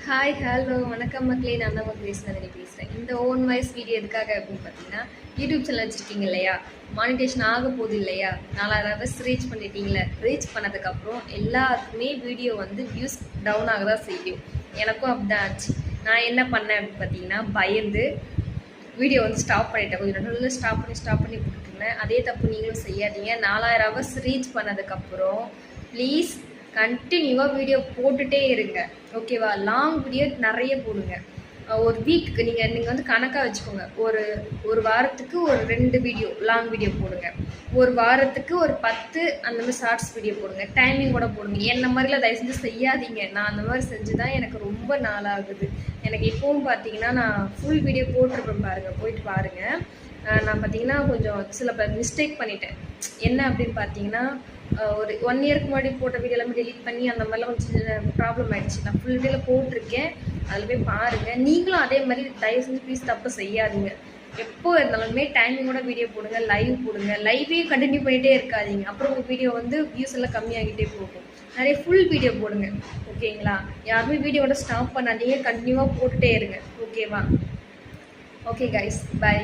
Hi hello வணக்கம் மக்களே. நான் தான் உங்களுக்கு பேசுகிறேன். இந்த ஓன் வாய்ஸ் வீடியோ எதுக்காக அப்படின்னு பார்த்தீங்கன்னா, யூடியூப் சேனல் வச்சுருக்கீங்க இல்லையா, மானிட்டேஷன் ஆக போகுது இல்லையா, 4000 ரீச் பண்ணிட்டீங்களே. ரீச் பண்ணதுக்கப்புறம் எல்லாருக்குமே வீடியோ வந்து வியூஸ் டவுன் ஆக தான் செய்யும். எனக்கும் அப்படிதான் ஆச்சு. நான் என்ன பண்ணேன் அப்படின்னு பார்த்தீங்கன்னா, பயந்து வீடியோ வந்து ஸ்டாப் பண்ணிட்டேன். கொஞ்சம் நடுவில் ஸ்டாப் பண்ணி போட்டுருந்தேன். அதே தப்பு நீங்களும் செய்யாதீங்க. 4000 ரீச் பண்ணதுக்கப்புறம் ப்ளீஸ் கண்டினியூவாக வீடியோ போட்டுகிட்டே இருங்க, ஓகேவா? லாங் வீடியோ நிறைய போடுங்க. ஒரு வீக்கு நீங்கள் வந்து கணக்காக வச்சுக்கோங்க. ஒரு வாரத்துக்கு ஒரு 2 வீடியோ லாங் வீடியோ போடுங்க. ஒரு வாரத்துக்கு ஒரு 10 அந்த மாதிரி ஷார்ட்ஸ் வீடியோ போடுங்க. டைமிங் கூட போடுங்க. என்ன மாதிரிலாம் தயவு செஞ்சு செய்யாதீங்க. நான் அந்த மாதிரி செஞ்சு தான் எனக்கு ரொம்ப நாளாகுது. எனக்கு இப்போவும் பார்த்தீங்கன்னா நான் ஃபுல் வீடியோ போட்டிருப்பேன் பாருங்கள், போயிட்டு பாருங்கள். நான் பார்த்தீங்கன்னா கொஞ்சம் சில மிஸ்டேக் பண்ணிட்டேன். என்ன அப்படின்னு பார்த்தீங்கன்னா, ஒரு 1 இயருக்கு முன்னாடி போட்ட வீடியோ எல்லாமே டெலிட் பண்ணி அந்த மாதிரிலாம் கொஞ்சம் ப்ராப்ளம் ஆகிடுச்சு. நான் ஃபுல் வீடியோவில் போட்டிருக்கேன், அதில் போய் பாருங்கள். நீங்களும் அதே மாதிரி தயவு செஞ்சு ப்ளீஸ் தப்பு செய்யாதீங்க. எப்போ இருந்தாலுமே டைமிங்கோட வீடியோ போடுங்க, லைவ் போடுங்க. லைவே கண்டினியூ பண்ணிகிட்டே இருக்காதீங்க. அப்புறம் உங்கள் வீடியோ வந்து வியூஸ் எல்லாம் கம்மியாகிட்டே போகும். நிறைய ஃபுல் வீடியோ போடுங்க, ஓகேங்களா? யாருமே வீடியோவோட ஸ்டாப் பண்ணாதீங்க, கண்டினியூவாக போட்டுகிட்டே இருங்க, ஓகேவா? Okay guys, by.